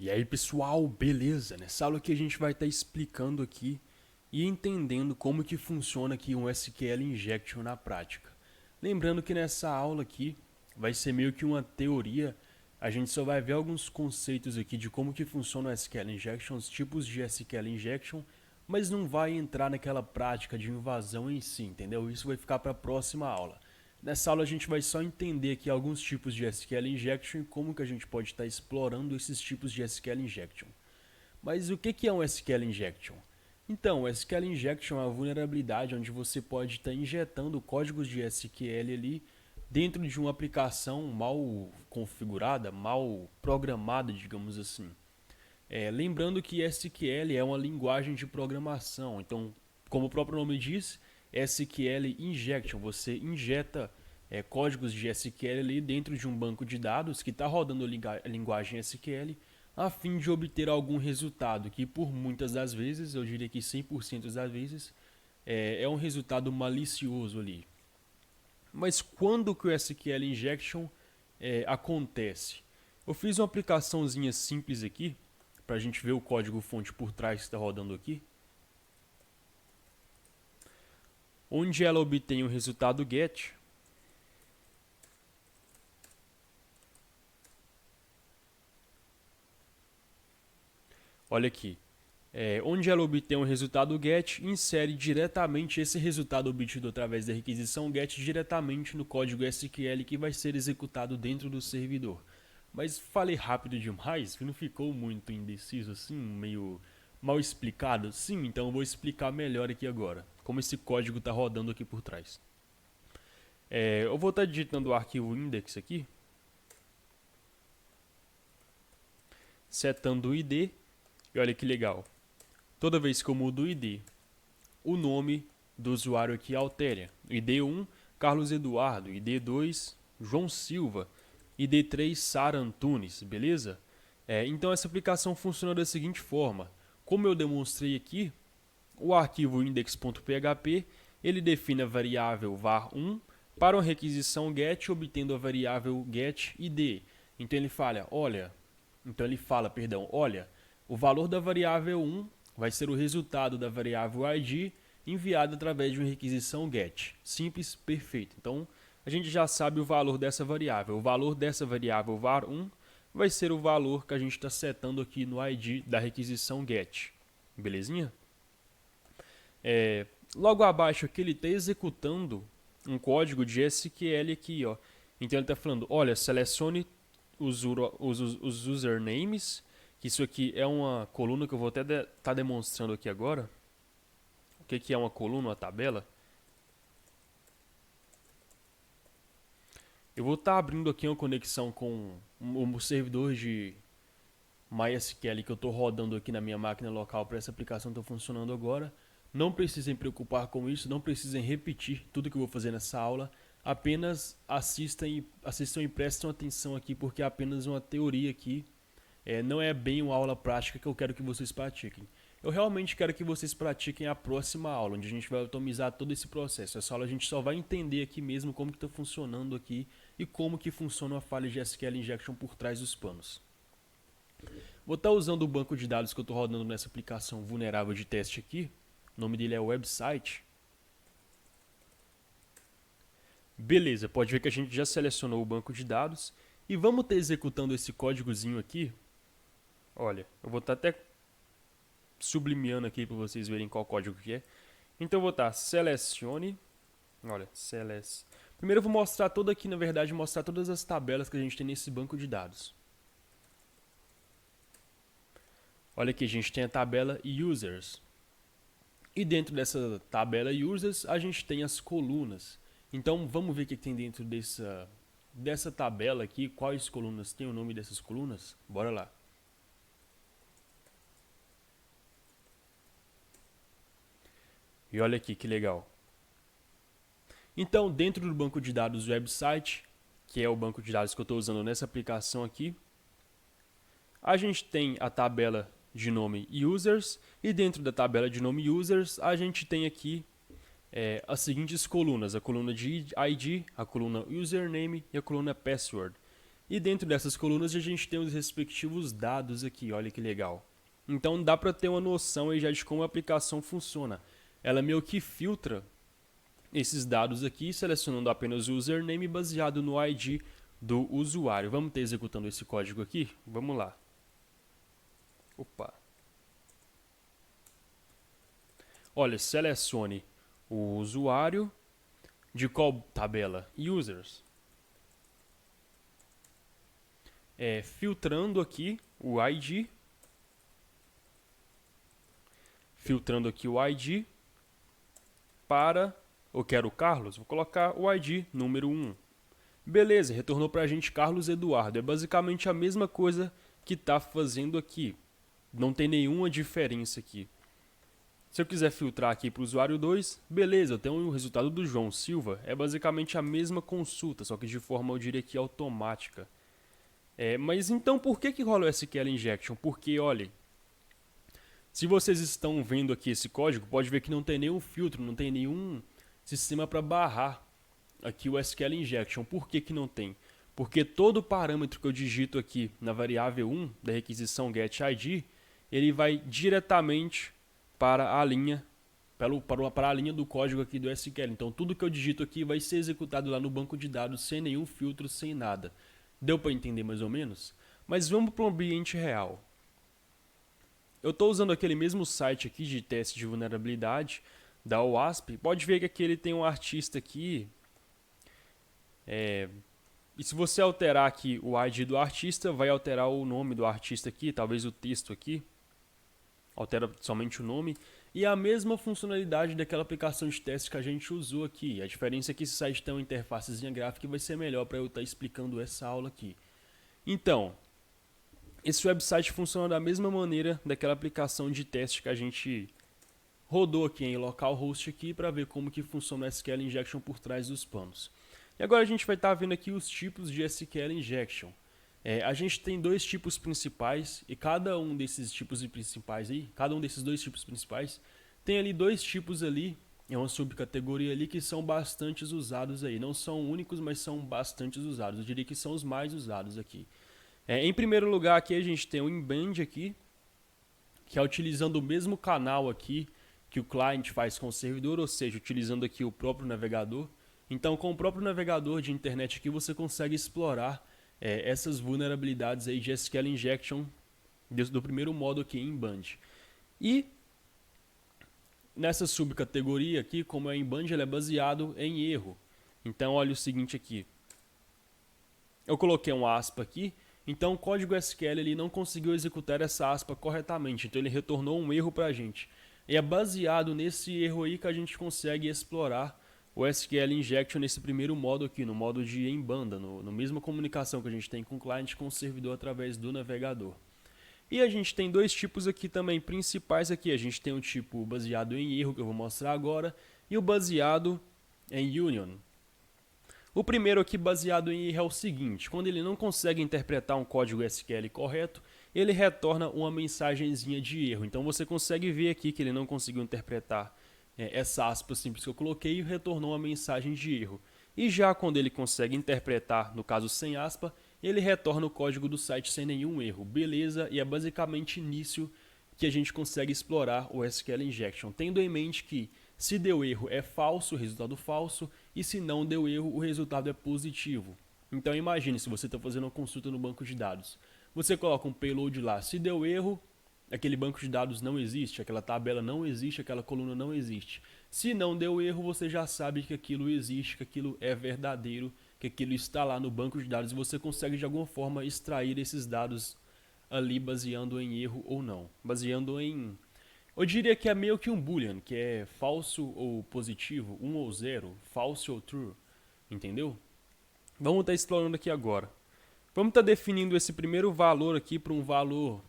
E aí pessoal, beleza? Nessa aula aqui a gente vai estar explicando aqui e entendendo como que funciona aqui um SQL Injection na prática. Lembrando que nessa aula aqui vai ser meio que uma teoria, a gente só vai ver alguns conceitos aqui de como que funciona o SQL Injection, os tipos de SQL Injection, mas não vai entrar naquela prática de invasão em si, entendeu? Isso vai ficar para a próxima aula. Nessa aula a gente vai só entender aqui alguns tipos de SQL Injection e como que a gente pode estar explorando esses tipos de SQL Injection. Mas o que é um SQL Injection? Então, o SQL Injection é uma vulnerabilidade onde você pode estar injetando códigos de SQL ali dentro de uma aplicação mal configurada, mal programada, digamos assim. Lembrando que SQL é uma linguagem de programação, então, como o próprio nome diz, SQL Injection, você injeta códigos de SQL ali dentro de um banco de dados que está rodando a linguagem SQL a fim de obter algum resultado que por muitas das vezes, eu diria que 100% das vezes, é um resultado malicioso ali. Mas quando que o SQL Injection acontece? Eu fiz uma aplicaçãozinha simples aqui, para a gente ver o código fonte por trás que está rodando aqui, onde ela obtém o resultado get. Olha aqui, onde ela obtém o resultado get, insere diretamente esse resultado obtido através da requisição get diretamente no código SQL que vai ser executado dentro do servidor. Mas falei rápido demais, não ficou muito indeciso assim, meio mal explicado? Sim, então eu vou explicar melhor aqui agora, como esse código está rodando aqui por trás. Eu vou estar digitando o arquivo index aqui, setando o ID, e olha que legal. Toda vez que eu mudo o ID, o nome do usuário aqui altera. ID1, Carlos Eduardo. ID2, João Silva. ID3, Sara Antunes, beleza? Então essa aplicação funciona da seguinte forma. Como eu demonstrei aqui, o arquivo index.php ele define a variável var1 para uma requisição get, obtendo a variável getID. Então ele fala, olha, o valor da variável 1 vai ser o resultado da variável id enviada através de uma requisição get. Simples, perfeito. Então, a gente já sabe o valor dessa variável. O valor dessa variável var1 vai ser o valor que a gente está setando aqui no id da requisição get. Belezinha? Logo abaixo aqui ele está executando um código de SQL aqui, ó. Então ele está falando, olha, selecione os usernames, que isso aqui é uma coluna que eu vou até estar demonstrando aqui agora. O que é uma coluna, uma tabela? Eu vou estar abrindo aqui uma conexão com o servidor de MySQL que eu estou rodando aqui na minha máquina local para essa aplicação que está funcionando agora. Não precisem preocupar com isso, não precisem repetir tudo que eu vou fazer nessa aula. Apenas assistam e prestem atenção aqui, porque é apenas uma teoria aqui. Não é bem uma aula prática que eu quero que vocês pratiquem. Eu realmente quero que vocês pratiquem a próxima aula, onde a gente vai automatizar todo esse processo. Essa aula a gente só vai entender aqui mesmo como que está funcionando aqui e como que funciona a falha de SQL Injection por trás dos panos. Vou estar usando o banco de dados que eu estou rodando nessa aplicação vulnerável de teste aqui. O nome dele é website. Beleza, pode ver que a gente já selecionou o banco de dados. E vamos estar executando esse códigozinho aqui. Olha, eu vou estar até sublimiando aqui para vocês verem qual código que é. Então eu vou estar selecione. Olha, Primeiro eu vou mostrar mostrar todas as tabelas que a gente tem nesse banco de dados. Olha aqui, a gente tem a tabela users. E dentro dessa tabela users, a gente tem as colunas. Então, vamos ver o que tem dentro dessa tabela aqui, quais colunas tem o nome dessas colunas? Bora lá. E olha aqui que legal. Então, dentro do banco de dados website, que é o banco de dados que eu estou usando nessa aplicação aqui, a gente tem a tabela de nome users, e dentro da tabela de nome users, a gente tem aqui as seguintes colunas, a coluna de ID, a coluna username e a coluna password. E dentro dessas colunas a gente tem os respectivos dados aqui, olha que legal. Então dá para ter uma noção aí já de como a aplicação funciona. Ela meio que filtra esses dados aqui, selecionando apenas o username baseado no ID do usuário. Vamos estar executando esse código aqui? Vamos lá. Opa. Olha, selecione o usuário de qual tabela? Users. Filtrando aqui o ID. Filtrando aqui o ID para... Eu quero o Carlos, vou colocar o ID número 1. Beleza, retornou para a gente Carlos Eduardo. É basicamente a mesma coisa que está fazendo aqui. Não tem nenhuma diferença aqui. Se eu quiser filtrar aqui para o usuário 2, beleza, eu tenho o resultado do João Silva. É basicamente a mesma consulta, só que de forma, eu diria que automática. Mas então por que rola o SQL Injection? Porque, olha, se vocês estão vendo aqui esse código, pode ver que não tem nenhum filtro, não tem nenhum sistema para barrar aqui o SQL Injection. Por que não tem? Porque todo parâmetro que eu digito aqui na variável 1 da requisição getID, ele vai diretamente para a linha, para a linha do código aqui do SQL. Então tudo que eu digito aqui vai ser executado lá no banco de dados sem nenhum filtro, sem nada. Deu para entender mais ou menos? Mas vamos para o ambiente real. Eu estou usando aquele mesmo site aqui de teste de vulnerabilidade da OWASP. Pode ver que aqui ele tem um artista aqui. E se você alterar aqui o ID do artista, vai alterar o nome do artista aqui, talvez o texto aqui. Altera somente o nome. E a mesma funcionalidade daquela aplicação de teste que a gente usou aqui. A diferença é que esse site tem uma interfacezinha gráfica e vai ser melhor para eu estar explicando essa aula aqui. Então, esse website funciona da mesma maneira daquela aplicação de teste que a gente rodou aqui em localhost aqui para ver como que funciona o SQL Injection por trás dos panos. E agora a gente vai estar vendo aqui os tipos de SQL Injection. A gente tem dois tipos principais e cada um desses tipos principais aí, cada um desses dois tipos principais, tem ali dois tipos ali, é uma subcategoria ali que são bastante usados aí. Não são únicos, mas são bastante usados. Eu diria que são os mais usados aqui. Em primeiro lugar aqui a gente tem o Inbound aqui, que é utilizando o mesmo canal aqui que o cliente faz com o servidor, ou seja, utilizando aqui o próprio navegador. Então, com o próprio navegador de internet aqui, você consegue explorar essas vulnerabilidades aí de SQL Injection do primeiro modo aqui em Inbound. E nessa subcategoria aqui, como é Inbound, ele é baseado em erro. Então, olha o seguinte aqui. Eu coloquei um aspa aqui. Então o código SQL ele não conseguiu executar essa aspa corretamente, então ele retornou um erro para a gente. E é baseado nesse erro aí que a gente consegue explorar o SQL Injection nesse primeiro modo aqui, no modo de em banda, no mesma comunicação que a gente tem com o cliente com o servidor através do navegador. E a gente tem dois tipos aqui também principais aqui. A gente tem um tipo baseado em erro que eu vou mostrar agora e o baseado em union. O primeiro aqui baseado em erro é o seguinte: quando ele não consegue interpretar um código SQL correto, ele retorna uma mensagenzinha de erro. Então você consegue ver aqui que ele não conseguiu interpretar essa aspa simples que eu coloquei e retornou uma mensagem de erro. E já quando ele consegue interpretar, no caso sem aspa, ele retorna o código do site sem nenhum erro. Beleza? E é basicamente nisso que a gente consegue explorar o SQL Injection, tendo em mente que se deu erro é falso, o resultado falso, e se não deu erro, o resultado é positivo. Então imagine se você está fazendo uma consulta no banco de dados. Você coloca um payload lá, se deu erro, aquele banco de dados não existe, aquela tabela não existe, aquela coluna não existe. Se não deu erro, você já sabe que aquilo existe, que aquilo é verdadeiro, que aquilo está lá no banco de dados e você consegue de alguma forma extrair esses dados ali baseando em erro ou não. Baseando em... Eu diria que é meio que um boolean, que é falso ou positivo, 1 ou 0, false ou true, entendeu? Vamos estar explorando aqui agora. Vamos estar definindo esse primeiro valor aqui para um valor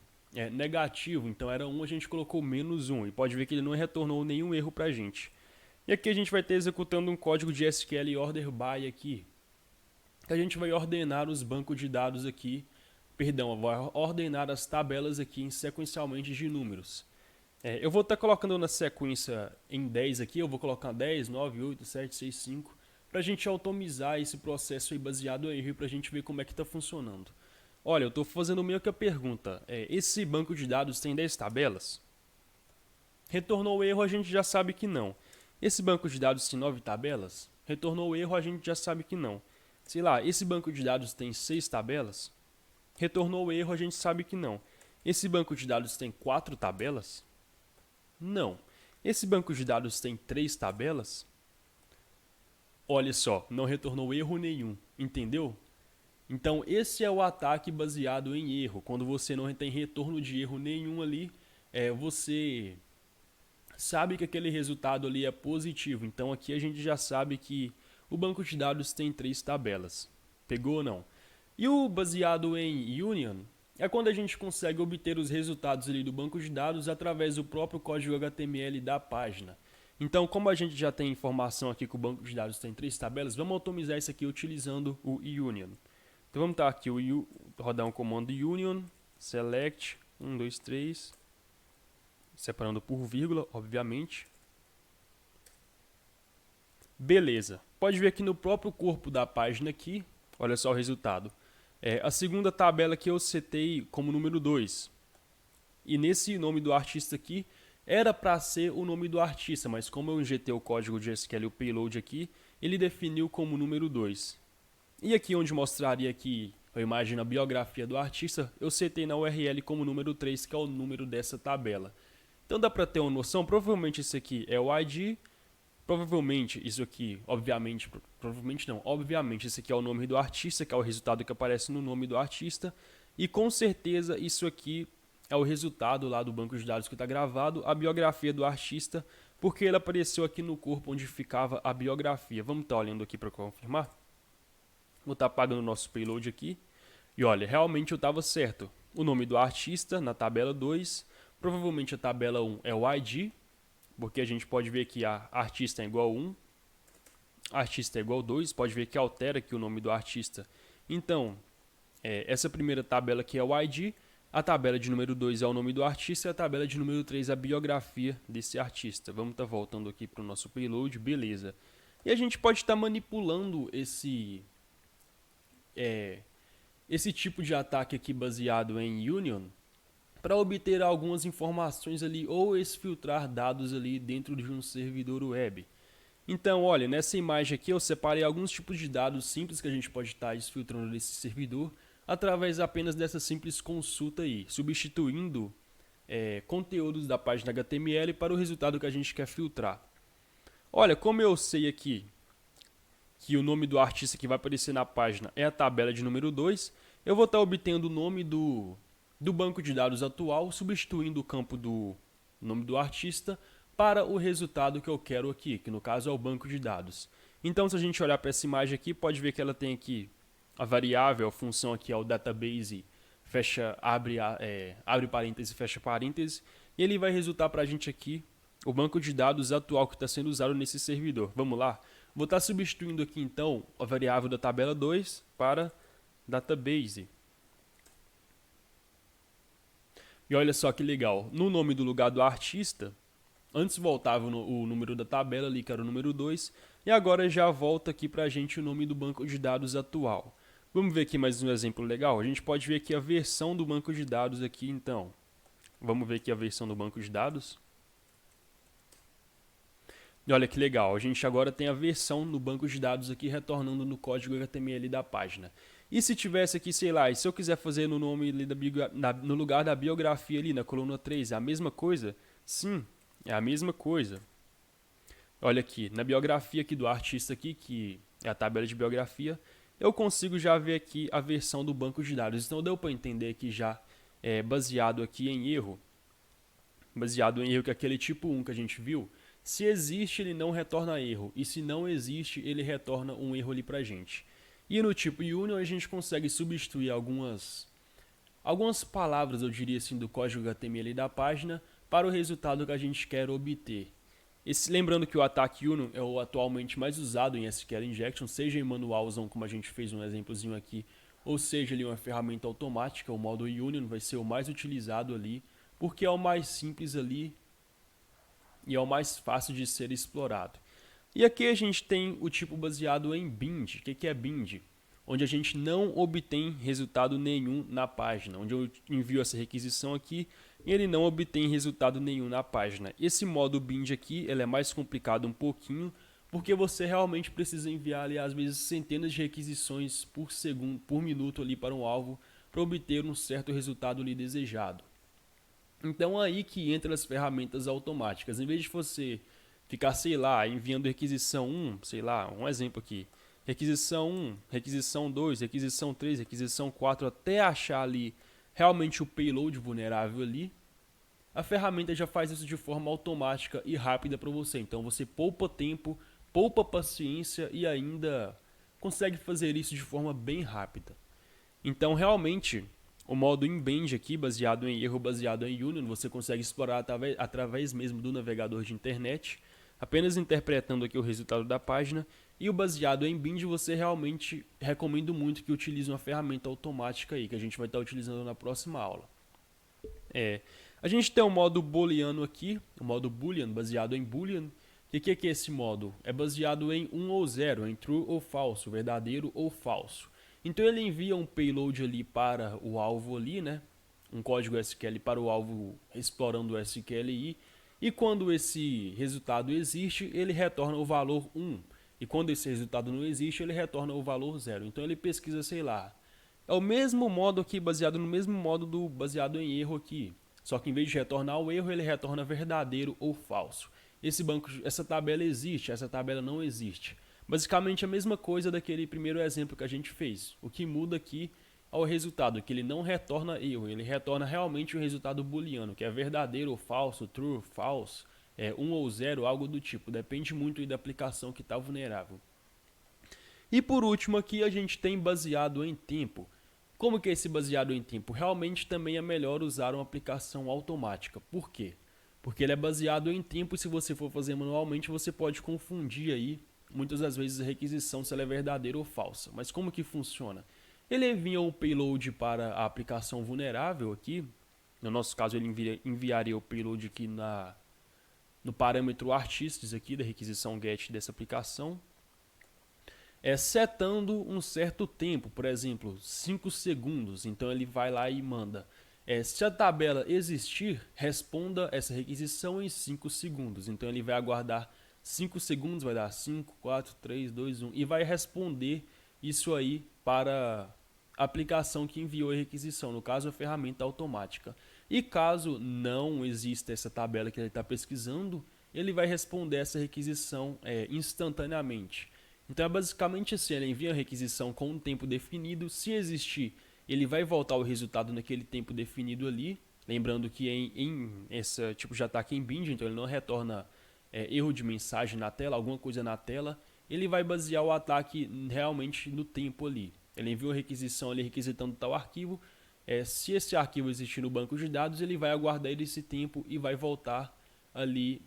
negativo, então era 1, a gente colocou menos 1, e pode ver que ele não retornou nenhum erro para a gente. E aqui a gente vai estar executando um código de SQL order by aqui, que a gente vai ordenar os bancos de dados aqui, vai ordenar as tabelas aqui sequencialmente de números. Eu vou estar colocando na sequência em 10 aqui, eu vou colocar 10, 9, 8, 7, 6, 5, para a gente automatizar esse processo aí baseado em erro e para a gente ver como é que está funcionando. Olha, eu estou fazendo meio que a pergunta, esse banco de dados tem 10 tabelas? Retornou o erro, a gente já sabe que não. Esse banco de dados tem 9 tabelas? Retornou o erro, a gente já sabe que não. Sei lá, esse banco de dados tem 6 tabelas? Retornou o erro, a gente sabe que não. Esse banco de dados tem 4 tabelas? Não. Esse banco de dados tem 3 tabelas? Olha só, não retornou erro nenhum, entendeu? Então esse é o ataque baseado em erro. Quando você não tem retorno de erro nenhum ali, você sabe que aquele resultado ali é positivo. Então aqui a gente já sabe que o banco de dados tem 3 tabelas. Pegou ou não? E o baseado em union é quando a gente consegue obter os resultados ali do banco de dados através do próprio código HTML da página. Então, como a gente já tem informação aqui que o banco de dados tem 3 tabelas, vamos automatizar isso aqui utilizando o union. Então vamos estar aqui, rodar um comando union, select, 1, 2, 3, separando por vírgula, obviamente. Beleza, pode ver aqui no próprio corpo da página aqui, olha só o resultado. A segunda tabela que eu setei como número 2. E nesse nome do artista aqui, era para ser o nome do artista, mas como eu injetei o código de SQL e o payload aqui, ele definiu como número 2. E aqui onde mostraria que eu imagino a biografia do artista, eu setei na URL como número 3, que é o número dessa tabela. Então dá para ter uma noção, provavelmente esse aqui é o ID, provavelmente isso aqui, obviamente esse aqui é o nome do artista, que é o resultado que aparece no nome do artista, e com certeza isso aqui é o resultado lá do banco de dados que está gravado, a biografia do artista, porque ele apareceu aqui no corpo onde ficava a biografia. Vamos estar olhando aqui para confirmar? Vou estar apagando o nosso payload aqui. E olha, realmente eu estava certo. O nome do artista na tabela 2, provavelmente a tabela 1 é o ID, porque a gente pode ver que a artista é igual a 1, artista é igual a 2, pode ver que altera aqui o nome do artista. Então, essa primeira tabela aqui é o ID, a tabela de número 2 é o nome do artista e a tabela de número 3 é a biografia desse artista. Vamos estar voltando aqui para o nosso payload, beleza. E a gente pode estar manipulando esse tipo de ataque aqui baseado em union para obter algumas informações ali ou exfiltrar dados ali dentro de um servidor web. Então, olha, nessa imagem aqui eu separei alguns tipos de dados simples que a gente pode estar exfiltrando desse servidor através apenas dessa simples consulta aí, substituindo conteúdos da página HTML para o resultado que a gente quer filtrar. Olha, como eu sei aqui que o nome do artista que vai aparecer na página é a tabela de número 2, eu vou estar obtendo o nome do banco de dados atual, substituindo o campo do nome do artista para o resultado que eu quero aqui, que no caso é o banco de dados. Então, se a gente olhar para essa imagem aqui, pode ver que ela tem aqui a variável, a função aqui é o database, abre parênteses, fecha parênteses, e ele vai resultar para a gente aqui o banco de dados atual que está sendo usado nesse servidor. Vamos lá? Vou estar substituindo aqui então a variável da tabela 2 para database. E olha só que legal, no nome do lugar do artista, antes voltava o número da tabela ali, que era o número 2, e agora já volta aqui para a gente o nome do banco de dados atual. Vamos ver aqui mais um exemplo legal? A gente pode ver aqui a versão do banco de dados aqui então. Vamos ver aqui a versão do banco de dados. E olha que legal, a gente agora tem a versão no banco de dados aqui retornando no código HTML da página. E se tivesse aqui, sei lá, e se eu quiser fazer no nome ali no lugar da biografia ali, na coluna 3, é a mesma coisa? Sim, é a mesma coisa. Olha aqui, na biografia aqui do artista aqui, que é a tabela de biografia, eu consigo já ver aqui a versão do banco de dados. Então deu para entender que já é baseado aqui em erro. Baseado em erro que é aquele tipo 1 que a gente viu. Se existe, ele não retorna erro. E se não existe, ele retorna um erro ali pra gente. E no tipo union a gente consegue substituir algumas palavras, eu diria assim, do código HTML da página para o resultado que a gente quer obter. Lembrando que o ataque union é o atualmente mais usado em SQL Injection, seja em manualzão, como a gente fez um exemplozinho aqui, ou seja ali uma ferramenta automática, o modo union vai ser o mais utilizado ali, porque é o mais simples ali e é o mais fácil de ser explorado. E aqui a gente tem o tipo baseado em bind. O que é bind? Onde a gente não obtém resultado nenhum na página. Onde eu envio essa requisição aqui e ele não obtém resultado nenhum na página. Esse modo bind aqui ele é mais complicado um pouquinho, porque você realmente precisa enviar ali, às vezes, centenas de requisições por segundo, por minuto ali para um alvo para obter um certo resultado ali desejado. Então aí que entra as ferramentas automáticas. Em vez de você ficar, sei lá, enviando requisição 1, sei lá, um exemplo aqui, requisição 1, requisição 2, requisição 3, requisição 4, até achar ali realmente o payload vulnerável ali, a ferramenta já faz isso de forma automática e rápida para você. Então você poupa tempo, poupa paciência e ainda consegue fazer isso de forma bem rápida. Então realmente o modo inbound aqui, baseado em erro, baseado em union, você consegue explorar através mesmo do navegador de internet, apenas interpretando aqui o resultado da página. E o baseado em bind, você realmente recomendo muito que utilize uma ferramenta automática aí, que a gente vai estar utilizando na próxima aula. A gente tem o modo booleano aqui, o modo boolean, baseado em boolean. O que é esse modo? É baseado em 1 ou 0, em true ou falso, verdadeiro ou falso. Então ele envia um payload ali para o alvo ali, né? Um código SQL para o alvo explorando o SQLI. E quando esse resultado existe, ele retorna o valor 1. E quando esse resultado não existe, ele retorna o valor 0. Então ele pesquisa, sei lá. É o mesmo modo aqui, baseado no mesmo modo do baseado em erro aqui. Só que em vez de retornar o erro, ele retorna verdadeiro ou falso. Essa tabela existe, essa tabela não existe. Basicamente a mesma coisa daquele primeiro exemplo que a gente fez. O que muda aqui é o resultado, que ele não retorna erro, ele retorna realmente o resultado booleano, que é verdadeiro ou falso, true ou false, 1 ou 0, algo do tipo. Depende muito da aplicação que está vulnerável. E por último aqui a gente tem baseado em tempo. Como que é esse baseado em tempo? Realmente também é melhor usar uma aplicação automática. Por quê? Porque ele é baseado em tempo e se você for fazer manualmente você pode confundir aí muitas das vezes a requisição se ela é verdadeira ou falsa. Mas como que funciona? Ele envia um payload para a aplicação vulnerável aqui. No nosso caso ele enviaria o payload aqui no parâmetro artists aqui da requisição get dessa aplicação. Setando um certo tempo, por exemplo, 5 segundos. Então ele vai lá e manda. Se a tabela existir, responda essa requisição em 5 segundos. Então ele vai aguardar 5 segundos, vai dar 5, 4, 3, 2, 1 e vai responder isso aí para a aplicação que enviou a requisição, no caso a ferramenta automática. E caso não exista essa tabela que ele está pesquisando, ele vai responder essa requisição instantaneamente. Então é basicamente assim, ele envia a requisição com um tempo definido, se existir, ele vai voltar o resultado naquele tempo definido ali, lembrando que esse tipo de ataque em bind, então ele não retorna erro de mensagem na tela, alguma coisa na tela, ele vai basear o ataque realmente no tempo ali. Ele envia a requisição ali requisitando tal arquivo, se esse arquivo existir no banco de dados, ele vai aguardar esse tempo e vai voltar ali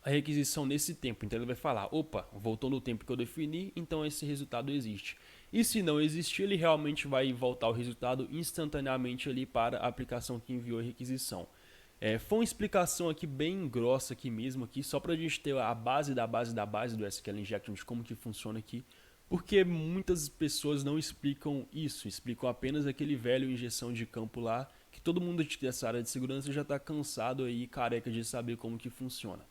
a requisição nesse tempo. Então ele vai falar, opa, voltou no tempo que eu defini, então esse resultado existe. E se não existir, ele realmente vai voltar o resultado instantaneamente ali para a aplicação que enviou a requisição. Foi uma explicação aqui bem grossa aqui mesmo, aqui, só para a gente ter a base da base da base do SQL Injection, de como que funciona aqui, porque muitas pessoas não explicam isso, explicam apenas aquele velho injeção de campo lá, que todo mundo dessa área de segurança já está cansado aí, careca de saber como que funciona.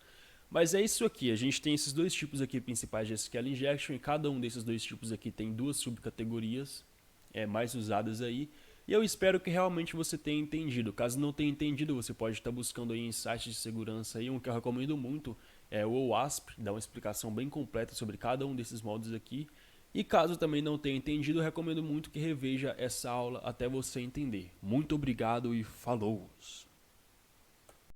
Mas é isso aqui, a gente tem esses dois tipos aqui principais de SQL Injection e cada um desses dois tipos aqui tem duas subcategorias mais usadas aí. E eu espero que realmente você tenha entendido. Caso não tenha entendido, você pode estar buscando aí em sites de segurança aí. Um que eu recomendo muito é o OWASP, dá uma explicação bem completa sobre cada um desses modos aqui. E caso também não tenha entendido, eu recomendo muito que reveja essa aula até você entender. Muito obrigado e falou!